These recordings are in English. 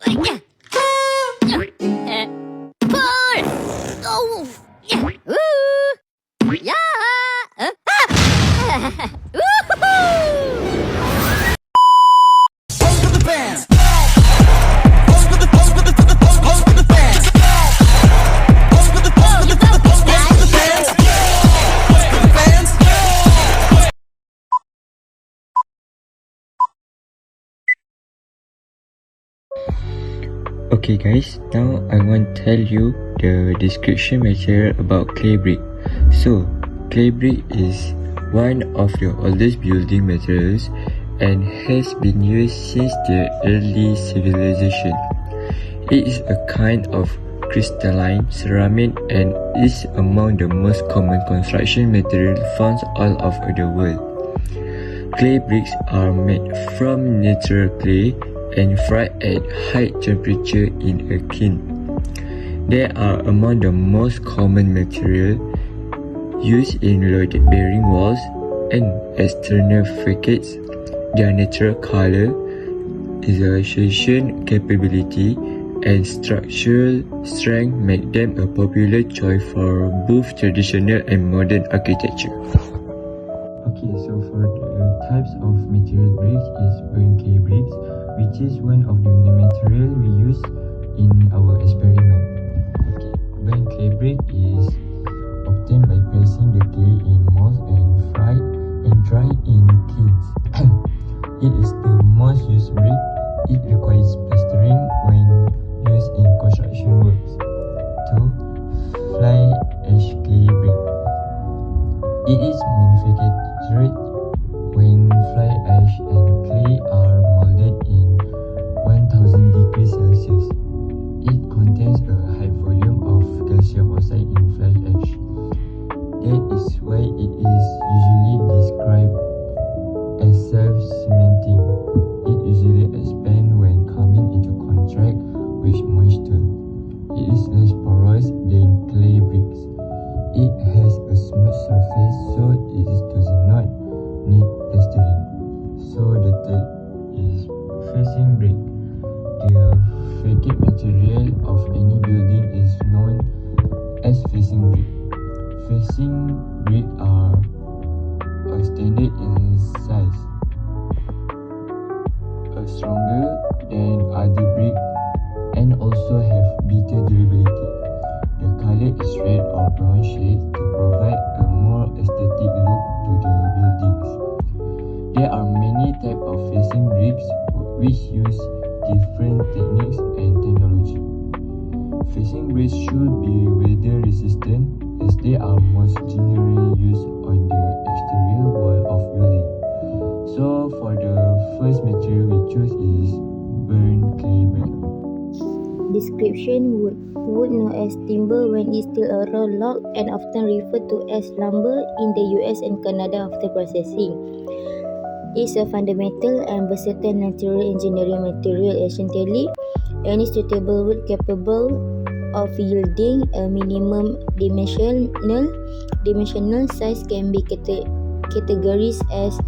Pull! Oh! Ooh! Yeah! Woohoo! Okay guys, now I want to tell you the description material about clay brick. So, clay brick is one of the oldest building materials and has been used since the early civilization. It is a kind of crystalline ceramic and is among the most common construction material found all over the world. Clay bricks are made from natural clay and fried at high temperature in a kiln. They are among the most common material used in load-bearing walls and external facades. Their natural color, isolation capability, and structural strength make them a popular choice for both traditional and modern architecture. Okay, so for the types of material bricks is burnt clay bricks, which is one of the material we use in our experiment. Okay, burnt clay brick is obtained by pressing the clay in molds and fried and dried in kilns. It is the most used brick. It requires plastering when used in construction works. 2. Fly ash clay brick. It is manufactured when fly ash and clay are molded in 1000 degrees Celsius. It contains a high volume of calcium oxide in fly ash. That is why it is usually described as self-cementing. It usually expands when coming into contact with moisture. It is less porous than clay bricks. It has a smooth surface, so it does not need plastering. So the third is facing brick. The facade material of any building is known as facing brick. Facing brick are standard in size, stronger than other brick, and also have better durability. The color is red or brown shade to provide a more aesthetic look to the buildings. There are many types of facing bricks which use different techniques and technology. Facing bricks should be weather resistant as they are most generally used on the exterior wall of building. So for the first material we choose is burnt clay brick. Description: wood known as timber when it's still a raw log and often referred to as lumber in the US and Canada after processing. It's a fundamental and versatile natural engineering material. Essentially, any suitable wood capable of yielding a minimum dimensional size can be categorized as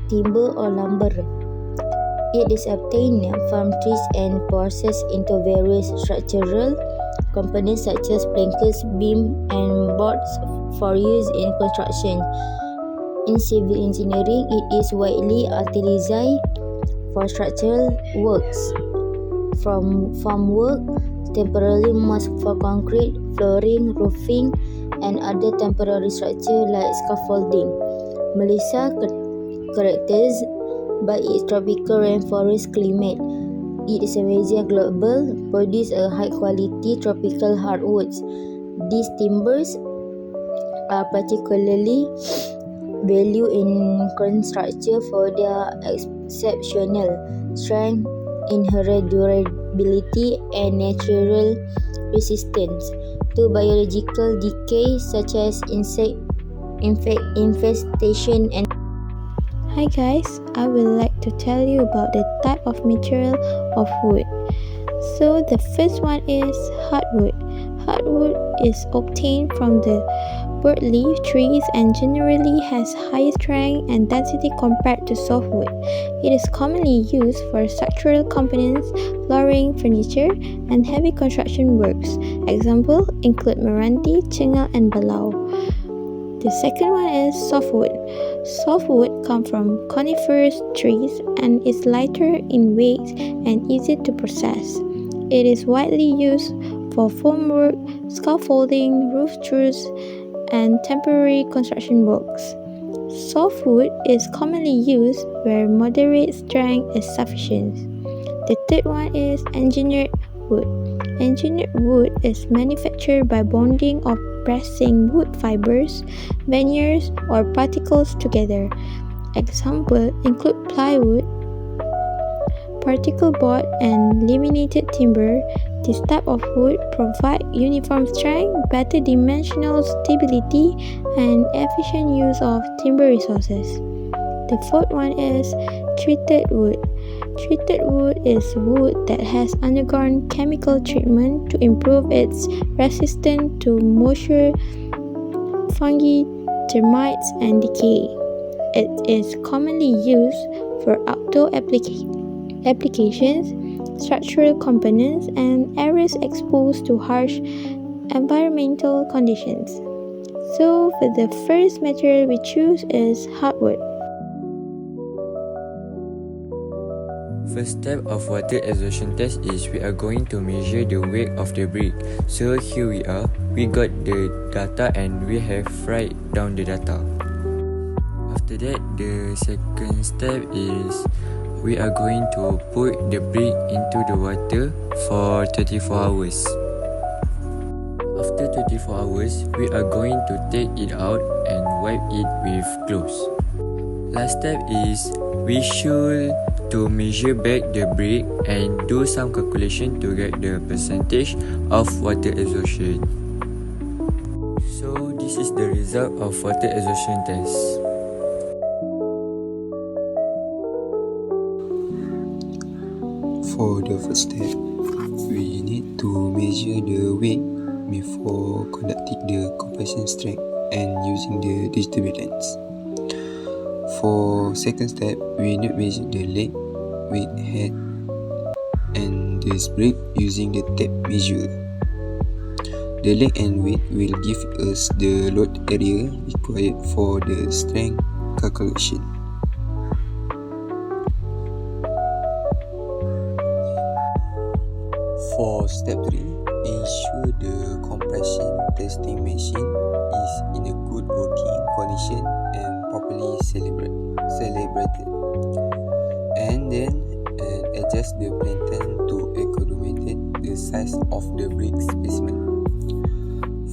timber or lumber. It is obtained from trees and processed into various structural components such as planks, beams, and boards for use in construction. In civil engineering, it is widely utilized for structural works, from formwork, temporary molds for concrete, flooring, roofing, and other temporary structures like scaffolding. Malaysia characterized by its tropical rainforest climate. It is a major global producer of high-quality tropical hardwoods. These timbers are particularly valued in construction for their exceptional strength, inherent durability, and natural resistance to biological decay such as insect infestation and. Hi guys, I would like to tell you about the type of material of wood. So the first one is hardwood. Hardwood is obtained from the broadleaf trees and generally has higher strength and density compared to softwood. It is commonly used for structural components, flooring, furniture, and heavy construction works. Examples include Meranti, Chengal, and Balau. The second one is softwood. Softwood comes from coniferous trees and is lighter in weight and easy to process. It is widely used for formwork, scaffolding, roof truss, and temporary construction works. Softwood is commonly used where moderate strength is sufficient. The third one is engineered wood. Engineered wood is manufactured by bonding or pressing wood fibers, veneers, or particles together. Examples include plywood, particle board, and laminated timber. This type of wood provides uniform strength, better dimensional stability, and efficient use of timber resources. The fourth one is treated wood. Treated wood is wood that has undergone chemical treatment to improve its resistance to moisture, fungi, termites, and decay. It is commonly used for outdoor applications, structural components, and areas exposed to harsh environmental conditions. So, for the first material we choose is hardwood. First step of water absorption test is we are going to measure the weight of the brick. So here we are, we got the data and we have write down the data. After that, the second step is we are going to put the brick into the water for 24 hours. After 24 hours, we are going to take it out and wipe it with cloths. Last step is we should to measure back the brick and do some calculation to get the percentage of water absorption. So this is the result of water absorption test. For the first step, we need to measure the weight before conducting the compression strength and using the digital balance. For second step, we need to measure the leg, weight, head, and this brick using the tape measure. The leg and weight will give us the load area required for the strength calculation. For step 3, ensure the compression testing machine is in a good working condition and properly calibrated. And then adjust the platen to accommodate the size of the brick specimen.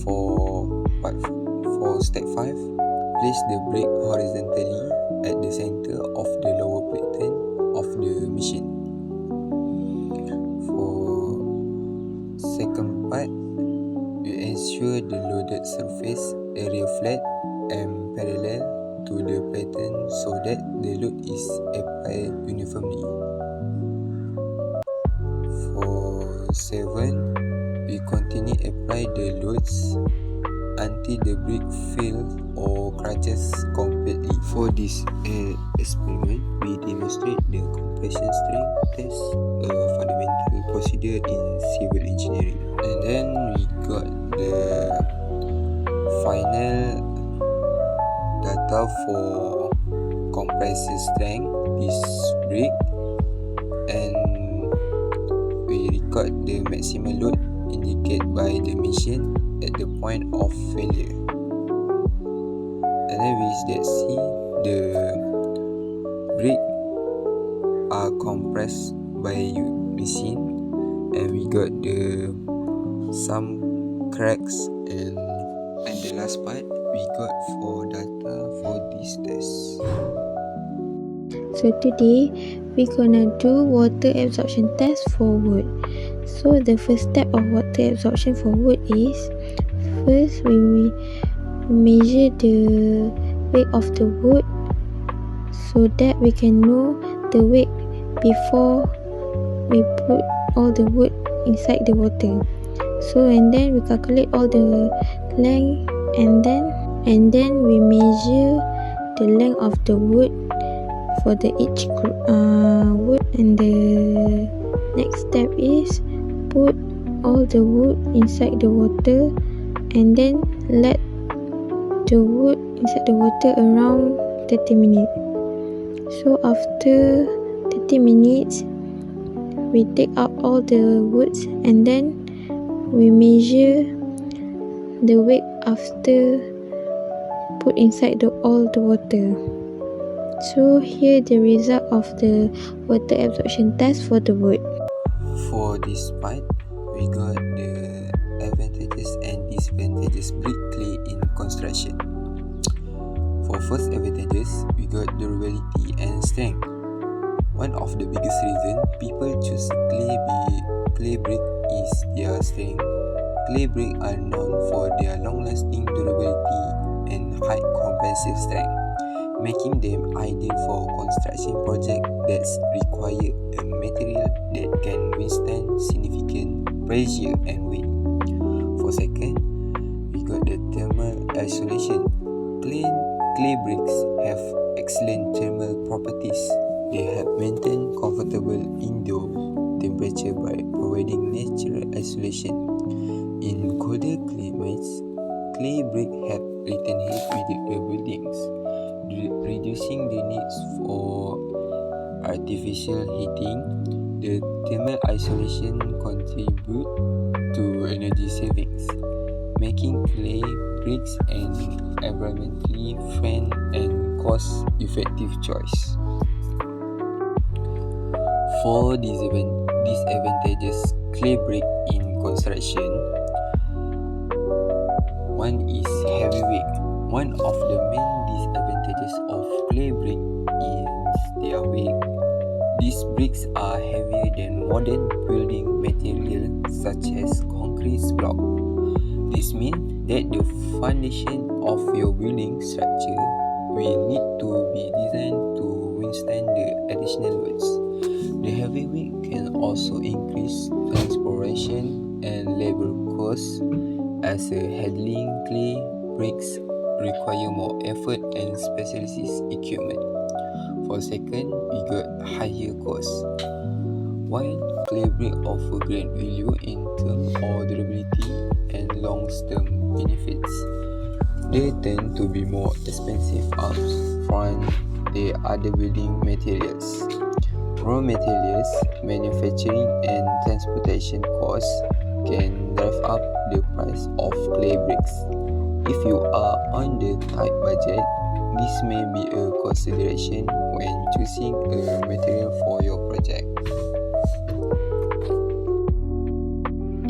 For step 5, place the brick horizontally at the center of the lower platen of the machine. For second part, we ensure the loaded surface area flat and parallel to the platen so that the load is applied uniformly. For 7, we continue apply the loads until the brick fills or crunches completely. For this experiment, we demonstrate the compression strength test, a fundamental procedure in civil engineering. And then we got the final data for compressive strength this brick, and we record the maximum load indicated by the machine at the point of failure. And then we see the brick are compressed by machine, and we got the some cracks, and the last part we got for data for this test. So today we're gonna do water absorption test for wood. So the first step of water absorption for wood is first we measure the weight of the wood so that we can know the weight before we put all the wood inside the water. So and then we calculate all the length, and then and then we measure the length of the wood for the each wood. And the next step is put all the wood inside the water and then let the wood inside the water around 30 minutes. So after 30 minutes we take out all the woods and then we measure the weight after put inside all the water. So here the result of the water absorption test for the wood. For this part, we got the advantages and disadvantages brick clay in construction. For first advantages, we got durability and strength. One of the biggest reasons people choose clay brick is their strength. Clay bricks are known for their long-lasting durability and high compressive strength, making them ideal for construction projects that require a material that can withstand significant pressure and weight. For second, we got the thermal isolation. Clay bricks have excellent thermal properties. They help maintain comfortable indoor temperature by providing natural isolation. In colder climates, clay bricks help retain heat within the buildings, reducing the needs for artificial heating. The thermal isolation contributes to energy savings, making clay bricks an environmentally friendly and cost-effective choice. For disadvantages clay brick in construction, one is heavy weight. One of the main disadvantages of clay brick is their weight. These bricks are heavier than modern building materials such as concrete block. This means that the foundation of your building structure will need to be designed to withstand the additional loads. The heavy weight can also increase transportation and labor costs, as handling clay bricks require more effort and specialist equipment. For second, we got higher costs. While clay bricks offer great value in terms of durability and long-term benefits, they tend to be more expensive up front than other building materials. Raw materials, manufacturing and transportation costs can drive up the price of clay bricks. If you are on the tight budget, this may be a consideration when choosing a material for your project.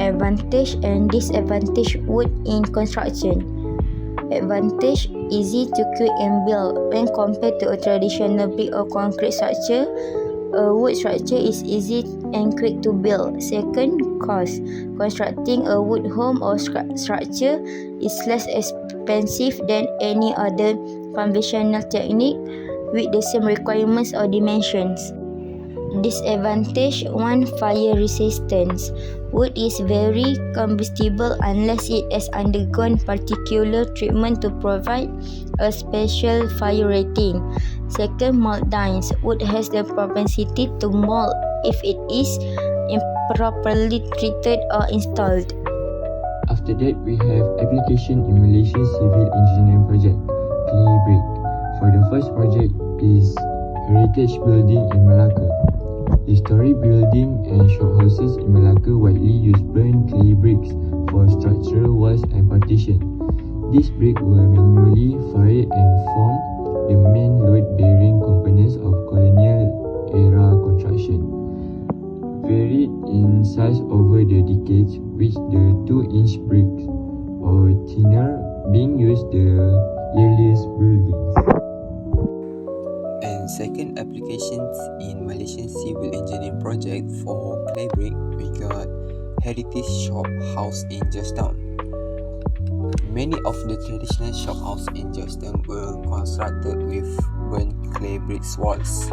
Advantage and disadvantage wood in construction. Advantage: easy to create and build. When compared to a traditional brick or concrete structure, a wood structure is easy and quick to build. Second, cost. Constructing a wood home or structure is less expensive than any other conventional technique with the same requirements or dimensions. Disadvantage 1. Fire resistance. Wood is very combustible unless it has undergone particular treatment to provide a special fire rating. Second, mold dines. Wood has the propensity to mold if it is improperly treated or installed. After that, we have application in Malaysia Civil Engineering Project, clay brick. For the first project is Heritage Building in Malacca. Historic building and shophouses in Malacca widely use burnt clay bricks for structural walls and partition. These bricks were manually fired and form the main load-bearing components of colonial-era construction. Varied in size over the decades, with the 2-inch bricks or thinner being used the earliest buildings. And second applications in Malaysian Civil Engineering Project for clay brick, we got Heritage Shop House in Georgetown. Many of the traditional shop houses in Georgetown were constructed with burnt clay brick walls,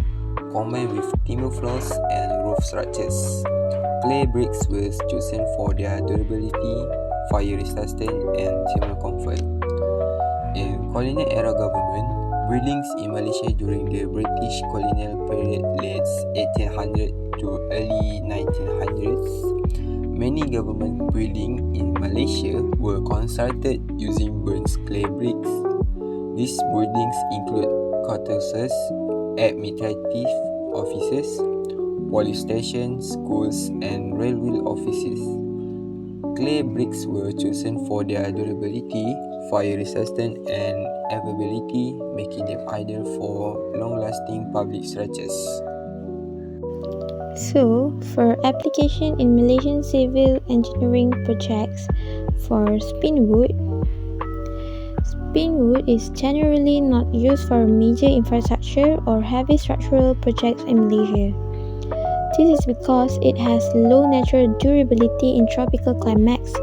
combined with timber floors and roof structures. Clay bricks were chosen for their durability, fire resistance, and thermal comfort. In colonial era government, buildings in Malaysia during the British colonial period late 1800 to early 1900s, many government buildings in Malaysia were constructed using burnt clay bricks. These buildings include courthouses, administrative offices, police stations, schools, and railway offices. Clay bricks were chosen for their durability, fire resistance, and availability, making them ideal for long-lasting public structures. So, for application in Malaysian civil engineering projects for spinwood is generally not used for major infrastructure or heavy structural projects in Malaysia. This is because it has low natural durability in tropical climates,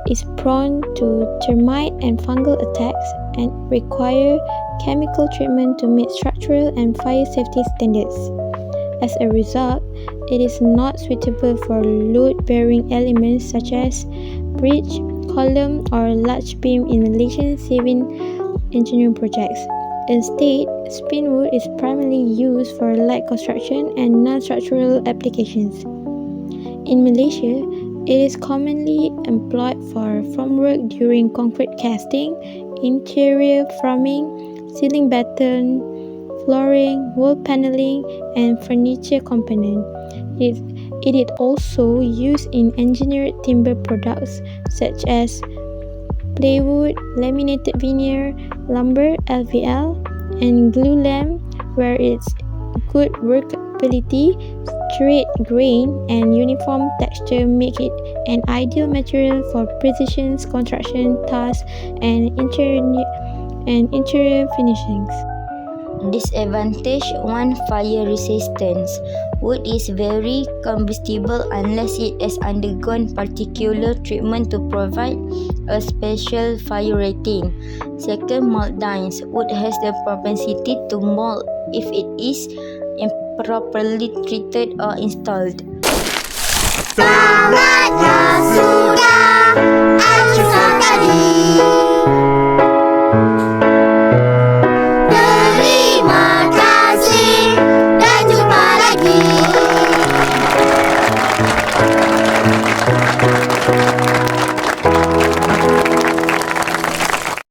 is prone to termite and fungal attacks, and require chemical treatment to meet structural and fire safety standards. As a result, it is not suitable for load-bearing elements such as bridge, column, or large beam in Malaysian civil engineering projects. Instead, spinwood is primarily used for light construction and non-structural applications. In Malaysia, it is commonly employed for formwork during concrete casting, interior framing, ceiling batten, flooring, wall paneling, and furniture components. It is also used in engineered timber products such as plywood, laminated veneer, lumber (LVL), and glulam, where its good workability, straight grain, and uniform texture make it an ideal material for precision construction tasks and interior finishings. Disadvantage 1. Fire resistance. Wood is very combustible unless it has undergone particular treatment to provide a special fire rating. Second, mold dyes. Wood has the propensity to mold if it is improperly treated or installed. Selamat